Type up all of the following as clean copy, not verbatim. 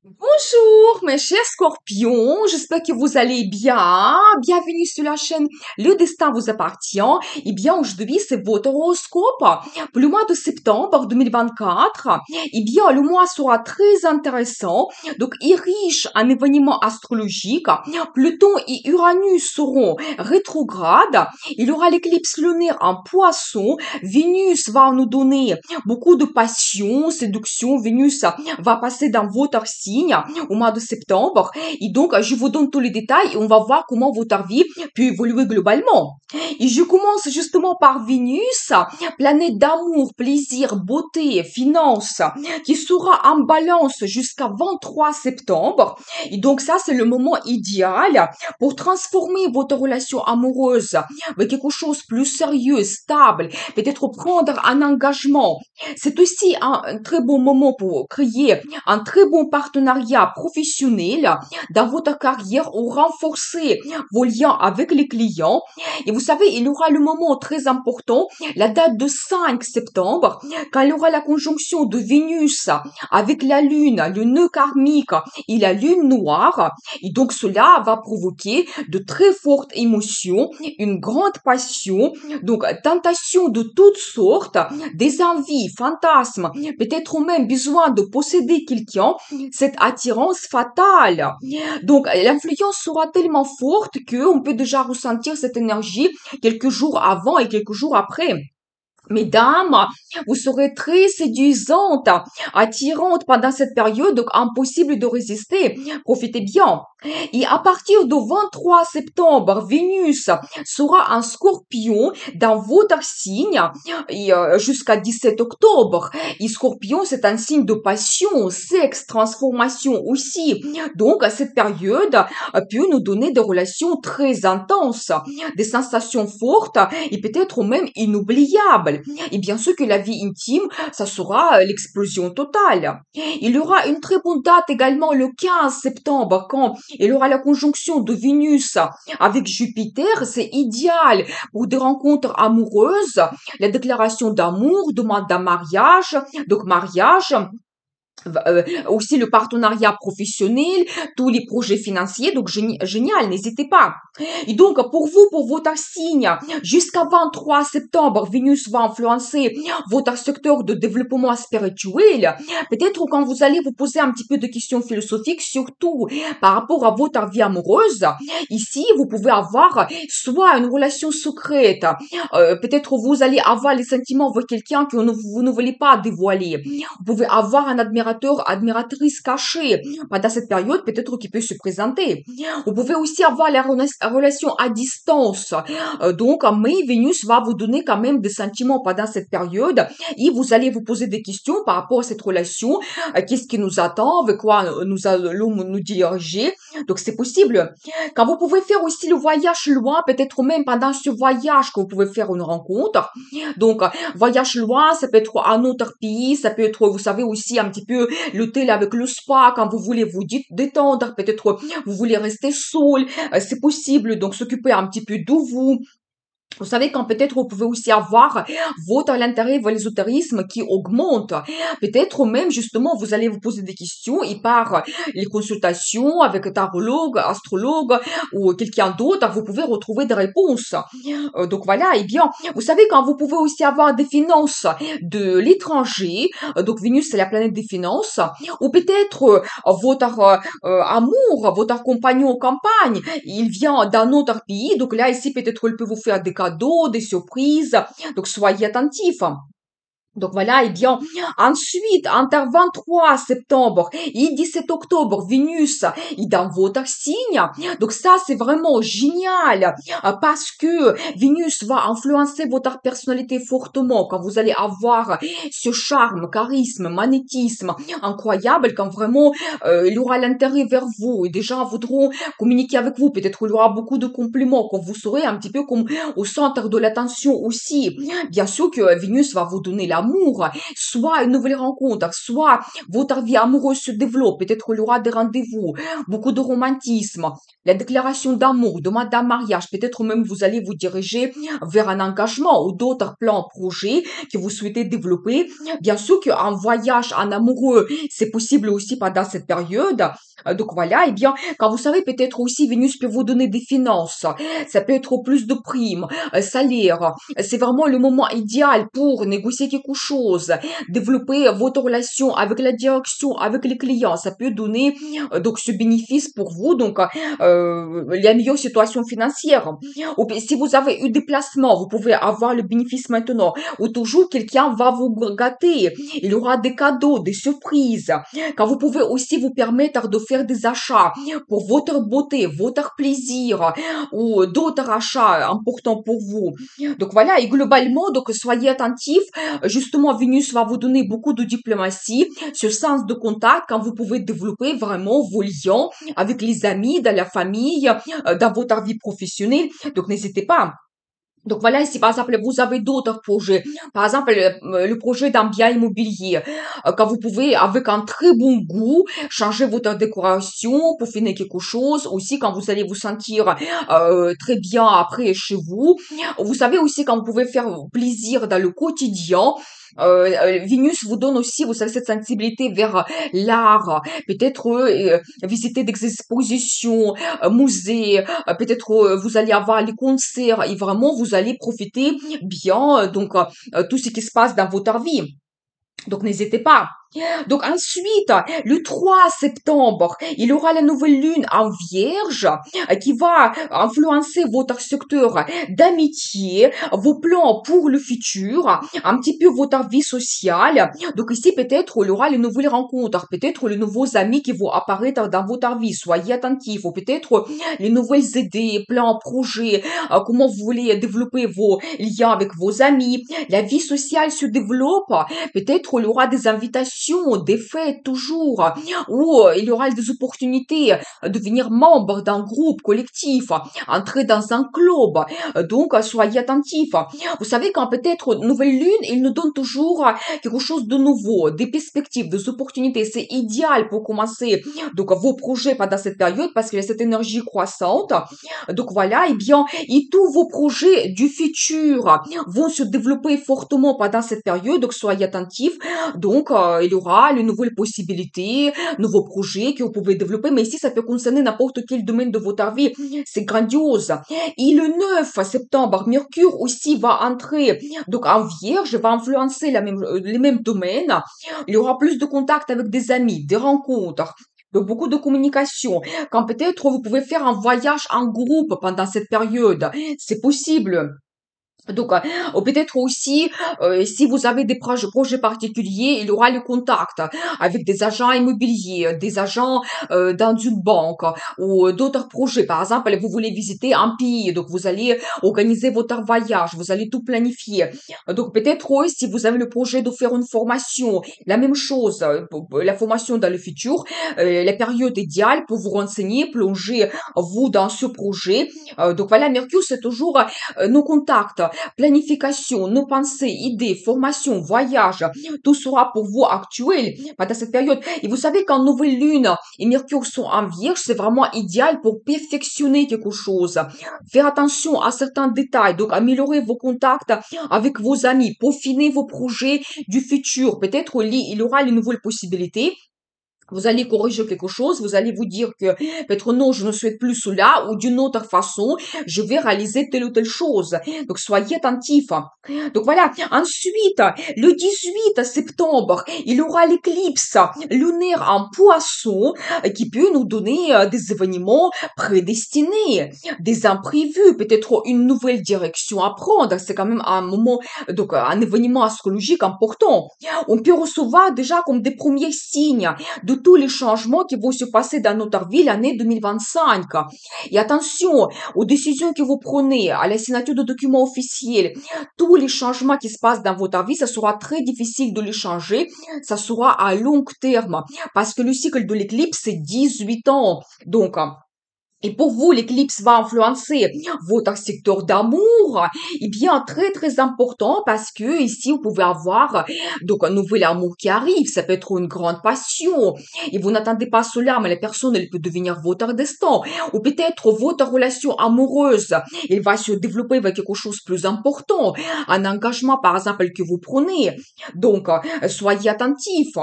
Bonjour mes chers scorpions, j'espère que vous allez bien. Bienvenue sur la chaîne Le Destin vous appartient. Eh bien aujourd'hui c'est votre horoscope pour le mois de septembre 2024. Eh bien le mois sera très intéressant, donc il est riche en événements astrologiques. Pluton et Uranus seront rétrogrades. Il y aura l'éclipse lunaire en Poisson. Vénus va nous donner beaucoup de passion, séduction. Vénus va passer dans votre signe au mois de septembre. Et donc, je vous donne tous les détails et on va voir comment votre vie peut évoluer globalement. Et je commence justement par Vénus, planète d'amour, plaisir, beauté, finance, qui sera en balance jusqu'à 23 septembre. Et donc, ça, c'est le moment idéal pour transformer votre relation amoureuse avec quelque chose de plus sérieux, stable, peut-être prendre un engagement. C'est aussi un très bon moment pour créer un très bon partenariat professionnel dans votre carrière ou renforcer vos liens avec les clients. Et vous savez, il y aura le moment très important, la date de 5 septembre, quand il y aura la conjonction de Vénus avec la Lune, le nœud karmique et la Lune noire. Et donc cela va provoquer de très fortes émotions, une grande passion, donc tentation de toutes sortes, des envies, fantasmes, peut-être même besoin de posséder quelqu'un, cette attirance fatale. Donc, l'influence sera tellement forte qu'on peut déjà ressentir cette énergie quelques jours avant et quelques jours après. Mesdames, vous serez très séduisante, attirante pendant cette période, donc impossible de résister. Profitez bien. Et à partir du 23 septembre, Vénus sera en scorpion dans votre signe et jusqu'à 17 octobre. Et scorpion, c'est un signe de passion, sexe, transformation aussi. Donc, cette période peut nous donner des relations très intenses, des sensations fortes et peut-être même inoubliables. Et bien sûr que la vie intime, ça sera l'explosion totale. Il y aura une très bonne date également le 15 septembre quand il y aura la conjonction de Vénus avec Jupiter. C'est idéal pour des rencontres amoureuses, la déclaration d'amour, demande d'un mariage, donc mariage, aussi le partenariat professionnel, tous les projets financiers, donc génial, n'hésitez pas. Et donc, pour vous, pour votre signe, jusqu'à 23 septembre, Vénus va influencer votre secteur de développement spirituel. Peut-être quand vous allez vous poser un petit peu de questions philosophiques, surtout par rapport à votre vie amoureuse, ici, vous pouvez avoir soit une relation secrète, peut-être vous allez avoir les sentiments avec quelqu'un que vous ne voulez pas dévoiler. Vous pouvez avoir un admirateur, admiratrice cachée pendant cette période, peut-être qui peut se présenter. Vous pouvez aussi avoir la relation à distance. Donc, mais Vénus va vous donner quand même des sentiments pendant cette période et vous allez vous poser des questions par rapport à cette relation. Qu'est-ce qui nous attend? Avec quoi nous allons nous diriger? Donc, c'est possible. Quand vous pouvez faire aussi le voyage loin, peut-être même pendant ce voyage que vous pouvez faire une rencontre. Donc, voyage loin, ça peut être un autre pays, ça peut être, vous savez, aussi un petit peu l'hôtel avec le spa quand vous voulez vous détendre, peut-être vous voulez rester seul, c'est possible, donc s'occuper un petit peu de vous. Vous savez, quand peut-être vous pouvez aussi avoir votre l'intérêt vers l'ésotérisme qui augmente. Peut-être même, justement, vous allez vous poser des questions et par les consultations avec un tarologue, astrologue ou quelqu'un d'autre, vous pouvez retrouver des réponses. Donc voilà, et bien, vous savez, quand vous pouvez aussi avoir des finances de l'étranger, donc Vénus, c'est la planète des finances, ou peut-être votre amour, votre compagnon en campagne, il vient d'un autre pays, donc là, ici, peut-être il peut vous faire des cadeaux, des surprises, donc soyez attentifs. Donc voilà, et bien, ensuite, entre 23 septembre et 17 octobre, Vénus est dans votre signe. Donc ça, c'est vraiment génial parce que Vénus va influencer votre personnalité fortement quand vous allez avoir ce charme, charisme, magnétisme incroyable, quand vraiment il y aura l'intérêt vers vous et des gens voudront communiquer avec vous. Peut-être il y aura beaucoup de compliments, quand vous serez un petit peu comme au centre de l'attention aussi. Bien sûr que Vénus va vous donner l'amour d'amour, soit une nouvelle rencontre, soit votre vie amoureuse se développe, peut-être il y aura des rendez-vous, beaucoup de romantisme, la déclaration d'amour, demande d'un mariage, peut-être même vous allez vous diriger vers un engagement ou d'autres plans, projets que vous souhaitez développer. Bien sûr qu'un voyage en amoureux, c'est possible aussi pendant cette période. Donc voilà, et bien, quand vous savez, peut-être aussi Vénus peut vous donner des finances, ça peut être plus de primes, salaire. C'est vraiment le moment idéal pour négocier quelque chose, développer votre relation avec la direction, avec les clients. Ça peut donner donc ce bénéfice pour vous, donc la meilleure situation financière. Ou bien, si vous avez eu des placements, vous pouvez avoir le bénéfice maintenant. Ou toujours quelqu'un va vous gâter. Il y aura des cadeaux, des surprises. Quand vous pouvez aussi vous permettre de faire des achats pour votre beauté, votre plaisir ou d'autres achats importants pour vous. Donc voilà, et globalement, donc soyez attentifs. Justement, Vénus va vous donner beaucoup de diplomatie, ce sens de contact quand vous pouvez développer vraiment vos liens avec les amis, dans la famille, dans votre vie professionnelle. Donc n'hésitez pas. Donc voilà, si par exemple vous avez d'autres projets, par exemple le projet d'un bien immobilier, quand vous pouvez avec un très bon goût changer votre décoration pour finir quelque chose, aussi quand vous allez vous sentir très bien après chez vous. Vous savez aussi quand vous pouvez faire plaisir dans le quotidien. Vénus vous donne aussi, vous savez, cette sensibilité vers l'art, peut-être visiter des expositions, musées, peut-être vous allez avoir les concerts et vraiment vous allez profiter bien donc tout ce qui se passe dans votre vie. Donc n'hésitez pas. Donc ensuite, le 3 septembre, il y aura la nouvelle lune en Vierge qui va influencer votre secteur d'amitié, vos plans pour le futur, un petit peu votre vie sociale. Donc ici, peut-être, il y aura les nouvelles rencontres, peut-être les nouveaux amis qui vont apparaître dans votre vie. Soyez attentifs, ou peut-être les nouvelles idées, plans, projets, comment vous voulez développer vos liens avec vos amis. La vie sociale se développe. Peut-être il y aura des invitations, des fêtes toujours, où il y aura des opportunités de devenir membre d'un groupe collectif, entrer dans un club. Donc, soyez attentifs. Vous savez, quand peut-être nouvelle lune, il nous donne toujours quelque chose de nouveau, des perspectives, des opportunités. C'est idéal pour commencer donc vos projets pendant cette période parce qu'il y a cette énergie croissante. Donc voilà, et bien, et tous vos projets du futur vont se développer fortement pendant cette période. Donc soyez attentifs. Donc il y aura les nouvelles possibilités, nouveaux projets que vous pouvez développer. Mais ici, ça peut concerner n'importe quel domaine de votre vie. C'est grandiose. Et le 9 septembre, Mercure aussi va entrer donc en Vierge, va influencer les mêmes domaines. Il y aura plus de contacts avec des amis, des rencontres. Donc, beaucoup de communication. Quand peut-être vous pouvez faire un voyage en groupe pendant cette période. C'est possible. Donc, ou peut-être aussi, si vous avez des projets particuliers, il y aura le contact avec des agents immobiliers, des agents dans une banque ou d'autres projets. Par exemple, vous voulez visiter un pays, donc vous allez organiser votre voyage, vous allez tout planifier. Donc, peut-être aussi, si vous avez le projet de faire une formation, la même chose, la formation dans le futur, la période idéale pour vous renseigner, plonger vous dans ce projet. Donc, voilà, Mercure, c'est toujours nos contacts planification, nos pensées, idées, formation, voyage, tout sera pour vous actuel pendant cette période. Et vous savez qu'en nouvelle lune et Mercure sont en Vierge, c'est vraiment idéal pour perfectionner quelque chose. Faire attention à certains détails, donc améliorer vos contacts avec vos amis, peaufiner vos projets du futur. Peut-être il y aura les nouvelles possibilités. Vous allez corriger quelque chose, vous allez vous dire que peut-être non, je ne souhaite plus cela ou d'une autre façon, je vais réaliser telle ou telle chose. Donc soyez attentifs. Donc voilà. Ensuite, le 18 septembre, il y aura l'éclipse lunaire en Poisson qui peut nous donner des événements prédestinés, des imprévus, peut-être une nouvelle direction à prendre. C'est quand même un moment, donc un événement astrologique important. On peut recevoir déjà comme des premiers signes de tous les changements qui vont se passer dans notre vie l'année 2025. Et attention aux décisions que vous prenez, à la signature de documents officiels, tous les changements qui se passent dans votre vie, ça sera très difficile de les changer. Ça sera à long terme parce que le cycle de l'éclipse, c'est 18 ans. Donc, Et pour vous, l'éclipse va influencer votre secteur d'amour. Eh bien, très, très important parce que ici, vous pouvez avoir donc un nouvel amour qui arrive. Ça peut être une grande passion. Et vous n'attendez pas cela, mais la personne, elle peut devenir votre destin. Ou peut-être votre relation amoureuse, elle va se développer avec quelque chose de plus important. Un engagement, par exemple, que vous prenez. Donc, soyez attentifs.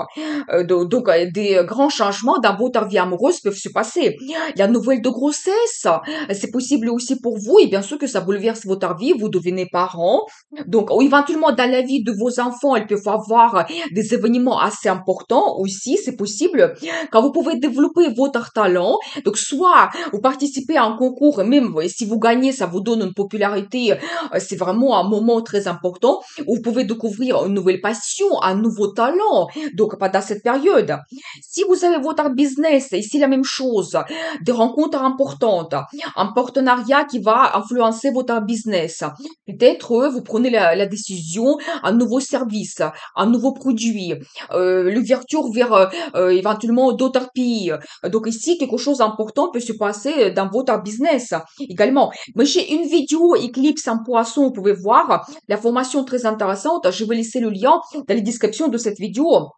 Des grands changements dans votre vie amoureuse peuvent se passer. La nouvelle de grossesse, c'est possible aussi pour vous et bien sûr que ça bouleverse votre vie, vous devenez parent. Donc, ou éventuellement dans la vie de vos enfants, ils peuvent avoir des événements assez importants aussi, c'est possible. Quand vous pouvez développer votre talent, donc soit vous participez à un concours, même si vous gagnez, ça vous donne une popularité, c'est vraiment un moment très important où vous pouvez découvrir une nouvelle passion, un nouveau talent. Donc, pendant cette période, si vous avez votre business, ici la même chose, des rencontres importantes, un partenariat qui va influencer votre business. Peut-être vous prenez la décision, un nouveau service, un nouveau produit, l'ouverture vers éventuellement d'autres pays. Donc ici, quelque chose d'important peut se passer dans votre business également. Mais j'ai une vidéo Eclipse en poisson, vous pouvez voir la formation très intéressante. Je vais laisser le lien dans la description de cette vidéo.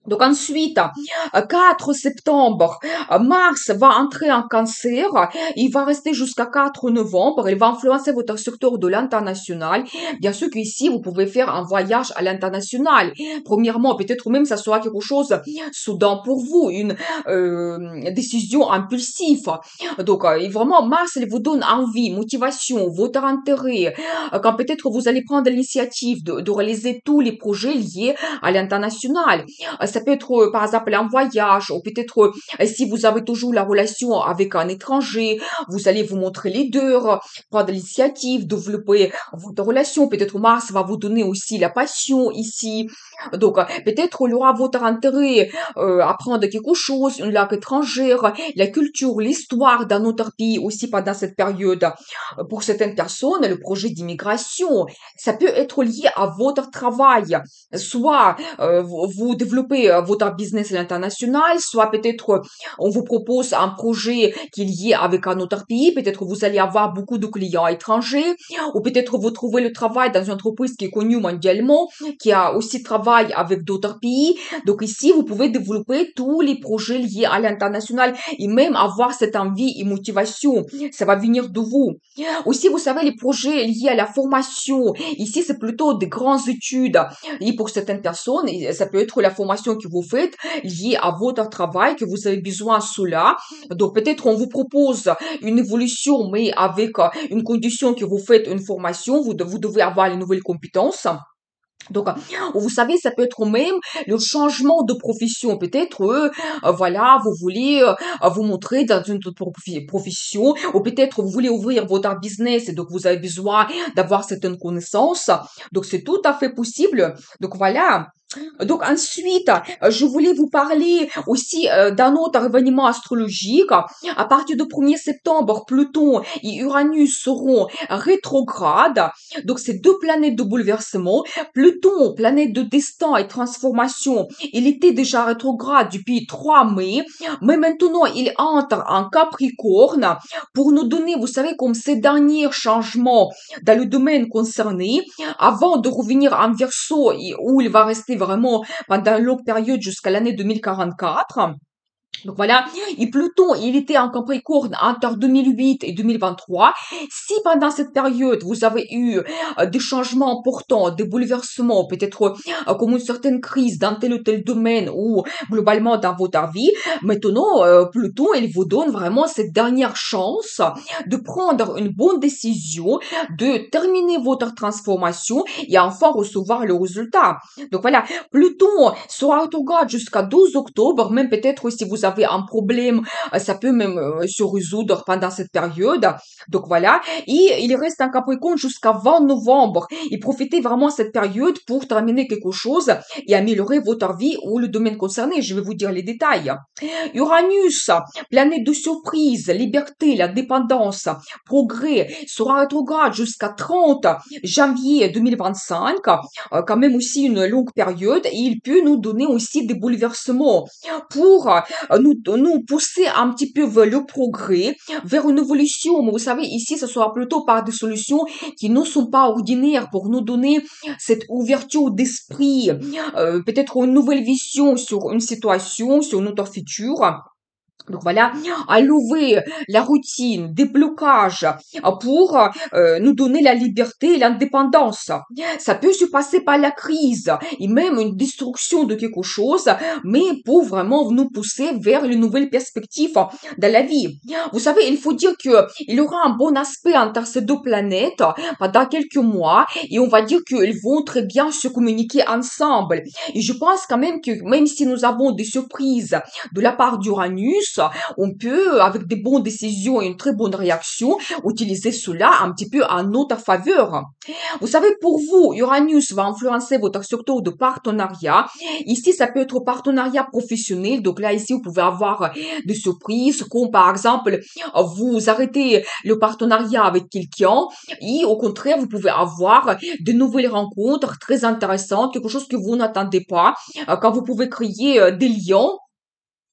Donc ensuite, 4 septembre, Mars va entrer en cancer, il va rester jusqu'à 4 novembre, il va influencer votre secteur de l'international. Bien sûr qu'ici, vous pouvez faire un voyage à l'international. Premièrement, peut-être même ça sera quelque chose soudain pour vous, une décision impulsive. Donc, et vraiment, Mars, il vous donne envie, motivation, votre intérêt, quand peut-être vous allez prendre l'initiative de réaliser tous les projets liés à l'international. Ça peut être, par exemple, un voyage, ou peut-être, si vous avez toujours la relation avec un étranger, vous allez vous montrer leader, prendre l'initiative, développer votre relation. Peut-être Mars va vous donner aussi la passion ici. Donc, peut-être il y aura votre intérêt apprendre quelque chose, une langue étrangère, la culture, l'histoire d'un autre pays aussi pendant cette période. Pour certaines personnes, le projet d'immigration, ça peut être lié à votre travail. Soit vous développez votre business à l'international, soit peut-être on vous propose un projet qui est lié avec un autre pays, peut-être vous allez avoir beaucoup de clients étrangers, ou peut-être vous trouvez le travail dans une entreprise qui est connue mondialement, qui a aussi travail avec d'autres pays. Donc ici, vous pouvez développer tous les projets liés à l'international et même avoir cette envie et motivation. Ça va venir de vous. Aussi, vous savez, les projets liés à la formation. Ici, c'est plutôt des grandes études. Et pour certaines personnes, ça peut être la formation que vous faites liée à votre travail, que vous avez besoin de cela. Donc, peut-être on vous propose une évolution, mais avec une condition que vous faites une formation, vous devez avoir les nouvelles compétences. Donc, vous savez, ça peut être même le changement de profession. Peut-être, voilà, vous voulez vous montrer dans une autre profession, ou peut-être vous voulez ouvrir votre business et donc vous avez besoin d'avoir certaines connaissances. Donc, c'est tout à fait possible. Donc, voilà. Donc ensuite, je voulais vous parler aussi d'un autre événement astrologique. À partir du 1er septembre, Pluton et Uranus seront rétrogrades. Donc ces deux planètes de bouleversement. Pluton, planète de destin et transformation, il était déjà rétrograde depuis 3 mai, mais maintenant il entre en Capricorne pour nous donner, vous savez, comme ces derniers changements dans le domaine concerné, avant de revenir en Verseau où il va rester vraiment pendant une longue période jusqu'à l'année 2044. Donc voilà, et Pluton, il était en Capricorne entre 2008 et 2023. Si pendant cette période, vous avez eu des changements importants, des bouleversements, peut-être comme une certaine crise dans tel ou tel domaine ou globalement dans votre vie, maintenant, Pluton, il vous donne vraiment cette dernière chance de prendre une bonne décision, de terminer votre transformation et enfin recevoir le résultat. Donc voilà, Pluton sera rétrograde jusqu'à 12 octobre, même peut-être si vous avez un problème, ça peut même se résoudre pendant cette période. Donc voilà, et il reste en Capricorne jusqu'à 20 novembre. Et profitez vraiment de cette période pour terminer quelque chose et améliorer votre vie ou le domaine concerné. Je vais vous dire les détails. Uranus, planète de surprise, liberté, la dépendance, progrès, sera rétrograde jusqu'à 30 janvier 2025, quand même aussi une longue période, et il peut nous donner aussi des bouleversements pour nous pousser un petit peu vers le progrès, vers une évolution. Mais vous savez, ici, ce sera plutôt par des solutions qui ne sont pas ordinaires pour nous donner cette ouverture d'esprit, peut-être une nouvelle vision sur une situation, sur notre futur. Donc voilà, à lever la routine, des blocages pour nous donner la liberté et l'indépendance. Ça peut se passer par la crise et même une destruction de quelque chose, mais pour vraiment nous pousser vers les nouvelles perspectives dans la vie. Vous savez, il faut dire que il y aura un bon aspect entre ces deux planètes pendant quelques mois et on va dire qu'ils vont très bien se communiquer ensemble. Et je pense quand même que même si nous avons des surprises de la part d'Uranus, on peut, avec des bonnes décisions et une très bonne réaction, utiliser cela un petit peu à notre faveur. Vous savez, pour vous, Uranus va influencer votre secteur de partenariat. Ici, ça peut être partenariat professionnel. Donc là, ici, vous pouvez avoir des surprises, comme par exemple, vous arrêtez le partenariat avec quelqu'un et au contraire, vous pouvez avoir de nouvelles rencontres très intéressantes, quelque chose que vous n'attendez pas, quand vous pouvez créer des liens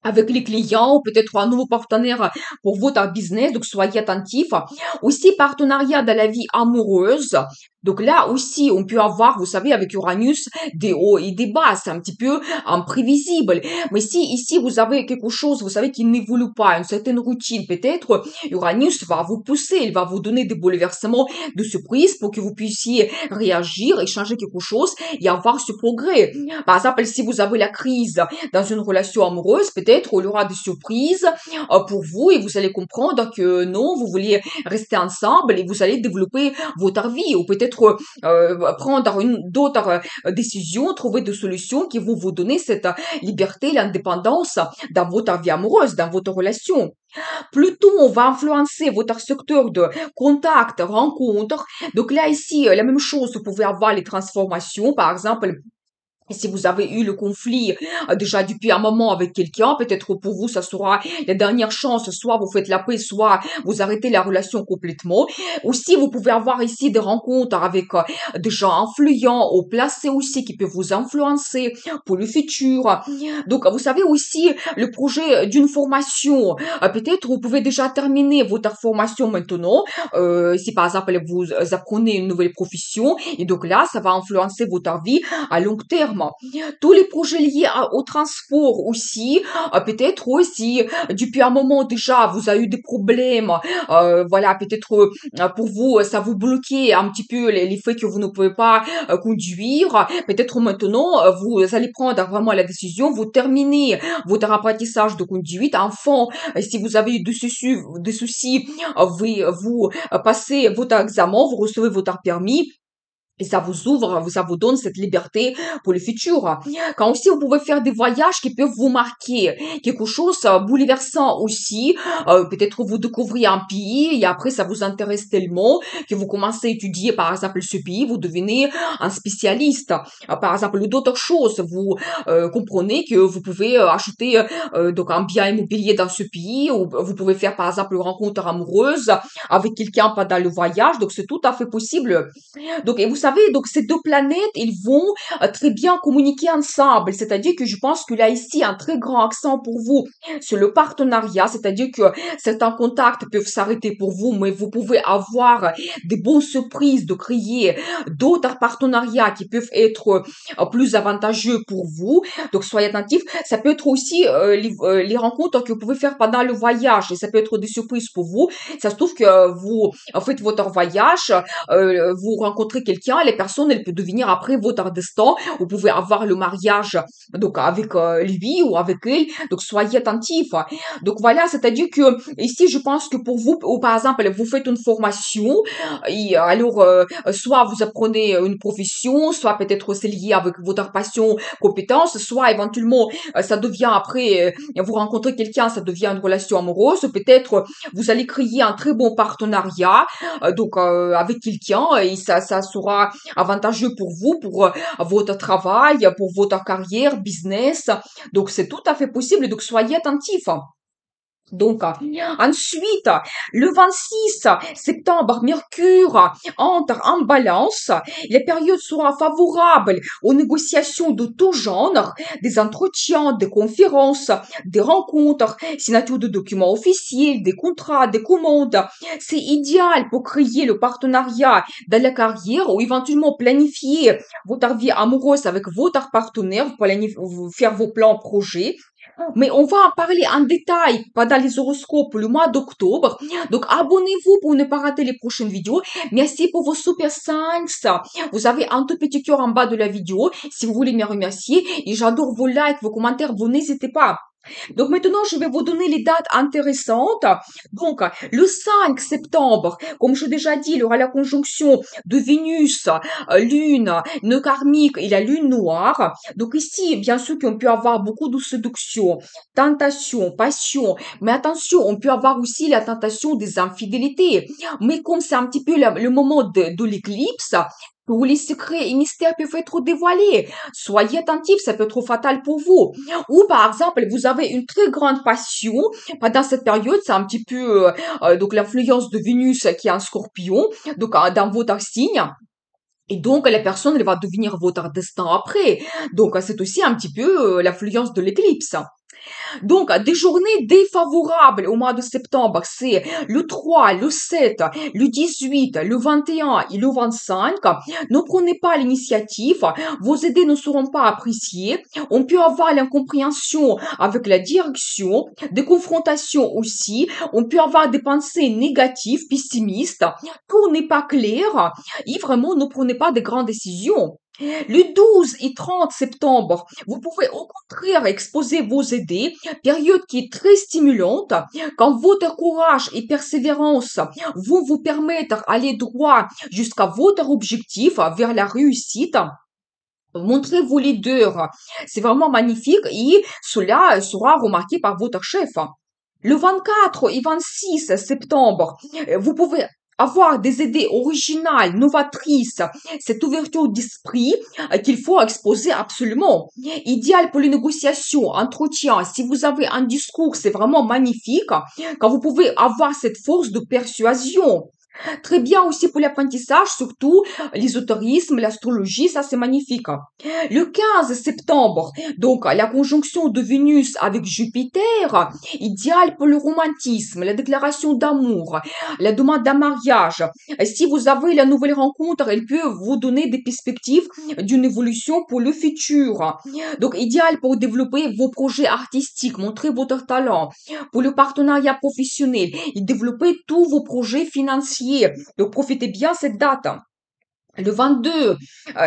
avec les clients, ou peut-être un nouveau partenaire pour votre business, donc soyez attentifs. Aussi, partenariat dans la vie amoureuse. Donc là aussi, on peut avoir, vous savez, avec Uranus, des hauts et des bas, c'est un petit peu imprévisible. Mais si ici vous avez quelque chose, vous savez, qui n'évolue pas, une certaine routine, peut-être, Uranus va vous pousser, il va vous donner des bouleversements de surprise pour que vous puissiez réagir et changer quelque chose et avoir ce progrès. Par exemple, si vous avez la crise dans une relation amoureuse, peut-être il y aura des surprises pour vous et vous allez comprendre que non, vous vouliez rester ensemble et vous allez développer votre vie ou peut-être prendre d'autres décisions, trouver des solutions qui vont vous donner cette liberté, l'indépendance dans votre vie amoureuse, dans votre relation. Plutôt, on va influencer votre secteur de contact, rencontre. Donc là, ici, la même chose, vous pouvez avoir les transformations, par exemple, et si vous avez eu le conflit déjà depuis un moment avec quelqu'un, peut-être pour vous, ça sera la dernière chance. Soit vous faites la paix, soit vous arrêtez la relation complètement. Aussi, vous pouvez avoir ici des rencontres avec des gens influents ou placés aussi qui peuvent vous influencer pour le futur. Donc, vous savez aussi le projet d'une formation. Peut-être vous pouvez déjà terminer votre formation maintenant. Si par exemple vous apprenez une nouvelle profession, et donc là, ça va influencer votre vie à long terme. Tous les projets liés au transport aussi, peut-être aussi, depuis un moment déjà, vous avez eu des problèmes, voilà, peut-être pour vous, ça vous bloquait un petit peu les faits que vous ne pouvez pas conduire. Peut-être maintenant, vous allez prendre vraiment la décision, vous terminez votre apprentissage de conduite. Enfin, si vous avez eu des soucis, vous passez votre examen, vous recevez votre permis. Et ça vous ouvre, ça vous donne cette liberté pour le futur. Quand aussi vous pouvez faire des voyages qui peuvent vous marquer, quelque chose bouleversant aussi. Peut-être vous découvrez un pays et après ça vous intéresse tellement que vous commencez à étudier par exemple ce pays, vous devenez un spécialiste. Par exemple d'autres choses, vous comprenez que vous pouvez acheter donc un bien immobilier dans ce pays ou vous pouvez faire par exemple une rencontre amoureuse avec quelqu'un pendant le voyage. Donc c'est tout à fait possible. Donc, et vous savez, donc ces deux planètes, ils vont très bien communiquer ensemble. C'est-à-dire que je pense que là, ici, un très grand accent pour vous sur le partenariat. C'est-à-dire que certains contacts peuvent s'arrêter pour vous, mais vous pouvez avoir des bonnes surprises de créer d'autres partenariats qui peuvent être plus avantageux pour vous. Donc, soyez attentifs. Ça peut être aussi les rencontres que vous pouvez faire pendant le voyage. Et ça peut être des surprises pour vous. Ça se trouve que vous faites votre voyage, vous rencontrez quelqu'un, les personnes, elles peuvent devenir après votre destin. Vous pouvez avoir le mariage donc avec lui ou avec elle. Donc soyez attentifs. Donc voilà, c'est-à-dire que ici, je pense que pour vous, ou par exemple, vous faites une formation et alors soit vous apprenez une profession, soit peut-être c'est lié avec votre passion, compétence, soit éventuellement ça devient après vous rencontrez quelqu'un, ça devient une relation amoureuse. Peut-être vous allez créer un très bon partenariat donc avec quelqu'un et ça sera avantageux pour vous, pour votre travail, pour votre carrière, business. Donc c'est tout à fait possible. Donc soyez attentifs. Donc, ensuite, le 26 septembre, Mercure entre en balance. La période sera favorable aux négociations de tout genre, des entretiens, des conférences, des rencontres, signature de documents officiels, des contrats, des commandes. C'est idéal pour créer le partenariat dans la carrière ou éventuellement planifier votre vie amoureuse avec votre partenaire, vous faire vos plans projets. Mais on va en parler en détail pendant les horoscopes le mois d'octobre. Donc, abonnez-vous pour ne pas rater les prochaines vidéos. Merci pour vos super thanks. Vous avez un tout petit cœur en bas de la vidéo si vous voulez me remercier. Et j'adore vos likes, vos commentaires. Vous n'hésitez pas. Donc maintenant, je vais vous donner les dates intéressantes. Donc, le 5 septembre, comme je l'ai déjà dit, il y aura la conjonction de Vénus, Lune, nœud karmique et la Lune noire. Donc ici, bien sûr qu'on peut avoir beaucoup de séduction, tentation, passion. Mais attention, on peut avoir aussi la tentation des infidélités. Mais comme c'est un petit peu le moment de l'éclipse, où les secrets et mystères peuvent être dévoilés. Soyez attentifs, ça peut être fatal pour vous. Ou par exemple, vous avez une très grande passion pendant cette période, c'est un petit peu donc l'influence de Vénus qui est un scorpion, donc dans votre signe. Et donc, la personne, elle va devenir votre destin après. Donc, c'est aussi un petit peu l'influence de l'éclipse. Donc, des journées défavorables au mois de septembre, c'est le 3, le 7, le 18, le 21 et le 25. Ne prenez pas l'initiative, vos idées ne seront pas appréciées. On peut avoir l'incompréhension avec la direction, des confrontations aussi. On peut avoir des pensées négatives, pessimistes. Tout n'est pas clair et vraiment ne prenez pas de grandes décisions. Le 12 et 30 septembre, vous pouvez au contraire exposer vos idées, période qui est très stimulante, quand votre courage et persévérance vont vous permettre d'aller droit jusqu'à votre objectif, vers la réussite. Montrez-vous leader. C'est vraiment magnifique et cela sera remarqué par votre chef. Le 24 et 26 septembre, vous pouvez avoir des idées originales, novatrices, cette ouverture d'esprit qu'il faut exposer absolument. Idéal pour les négociations, entretiens. Si vous avez un discours, c'est vraiment magnifique quand vous pouvez avoir cette force de persuasion. Très bien aussi pour l'apprentissage, surtout l'ésotérisme, l'astrologie, ça c'est magnifique. Le 15 septembre, donc la conjonction de Vénus avec Jupiter, idéal pour le romantisme, la déclaration d'amour, la demande d'un mariage. Si vous avez la nouvelle rencontre, elle peut vous donner des perspectives d'une évolution pour le futur. Donc idéal pour développer vos projets artistiques, montrer votre talent, pour le partenariat professionnel et développer tous vos projets financiers. Donc profitez bien cette date. Le 22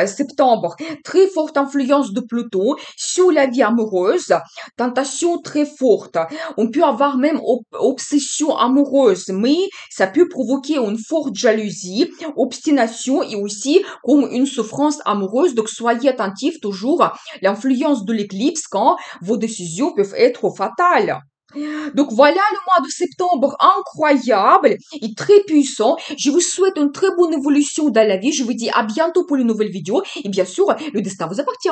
septembre, très forte influence de Pluton sur la vie amoureuse, tentation très forte. On peut avoir même obsession amoureuse, mais ça peut provoquer une forte jalousie, obstination et aussi comme une souffrance amoureuse. Donc soyez attentifs toujours à l'influence de l'éclipse quand vos décisions peuvent être fatales. Donc voilà le mois de septembre incroyable et très puissant. Je vous souhaite une très bonne évolution dans la vie. Je vous dis à bientôt pour une nouvelle vidéo. Et bien sûr, le destin vous appartient.